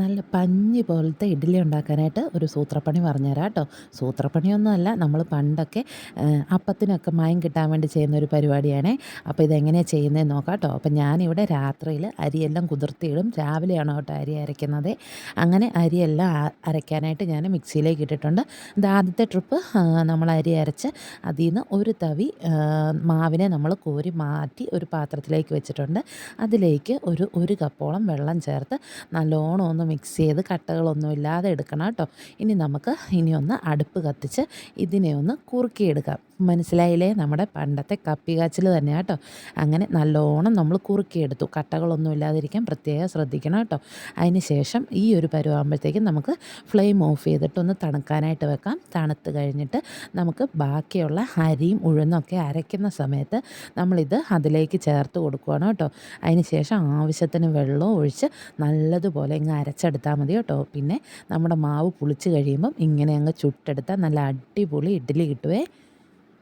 നല്ല പഞ്ഞി പോലത്തെ ഇഡ്ഡലി ഉണ്ടാക്കാനായിട്ട് ഒരു സൂത്രപ്പണി പറഞ്ഞുതരാം കേട്ടോ. സൂത്രപ്പണിയൊന്നുമല്ല, നമ്മൾ പണ്ടൊക്കെ അപ്പത്തിനൊക്കെ മയം കിട്ടാൻ വേണ്ടി ചെയ്യുന്ന ഒരു പരിപാടിയാണേ. അപ്പോൾ ഇതെങ്ങനെയാണ് ചെയ്യുന്നതെന്ന് നോക്കാം കേട്ടോ. അപ്പോൾ ഞാനിവിടെ രാത്രിയിൽ അരിയെല്ലാം കുതിർത്തിയിടും. രാവിലെയാണ് കേട്ടോ അരി അരയ്ക്കുന്നത്. അങ്ങനെ അരിയെല്ലാം അരയ്ക്കാനായിട്ട് ഞാൻ മിക്സിയിലേക്ക് ഇട്ടിട്ടുണ്ട്. ഇത് ആദ്യത്തെ ട്രിപ്പ് നമ്മൾ അരി അരച്ച് അതിൽ നിന്ന് ഒരു തവി മാവിനെ നമ്മൾ കോരി മാറ്റി ഒരു പാത്രത്തിലേക്ക് വെച്ചിട്ടുണ്ട്. അതിലേക്ക് ഒരു കപ്പോളം വെള്ളം ചേർത്ത് നല്ലോണം ഒന്ന് മിക്സ് ചെയ്ത് കട്ടകളൊന്നും ഇല്ലാതെ എടുക്കണം കേട്ടോ. ഇനി ഒന്ന് അടുപ്പ് കത്തിച്ച് ഇതിനെ ഒന്ന് കുറുക്കിയെടുക്കാം. മനസ്സിലായില്ലേ? നമ്മുടെ പണ്ടത്തെ കപ്പി കാച്ചിൽ തന്നെ കേട്ടോ. അങ്ങനെ നല്ലോണം നമ്മൾ കുറുക്കിയെടുത്തു. കട്ടകളൊന്നും ഇല്ലാതിരിക്കാൻ പ്രത്യേകം ശ്രദ്ധിക്കണം കേട്ടോ. അതിന് ശേഷം ഈ ഒരു പരുവാകുമ്പോഴത്തേക്കും നമുക്ക് ഫ്ലെയിം ഓഫ് ചെയ്തിട്ട് ഒന്ന് തണുക്കാനായിട്ട് വെക്കാം. തണുത്ത് കഴിഞ്ഞിട്ട് നമുക്ക് ബാക്കിയുള്ള അരിയും ഉഴുന്നൊക്കെ അരയ്ക്കുന്ന സമയത്ത് നമ്മളിത് അതിലേക്ക് ചേർത്ത് കൊടുക്കുകയാണ് കേട്ടോ. അതിന് ശേഷം ആവശ്യത്തിന് വെള്ളവും ഒഴിച്ച് നല്ലതുപോലെ ഇങ്ങ് അരച്ചെടുത്താൽ മതി കേട്ടോ. പിന്നെ നമ്മുടെ മാവ് പുളിച്ച് കഴിയുമ്പം ഇങ്ങനെ അങ്ങ് ചുട്ടെടുത്താൽ നല്ല അടിപൊളി ഇഡ്ഡലി കിട്ടുവേ.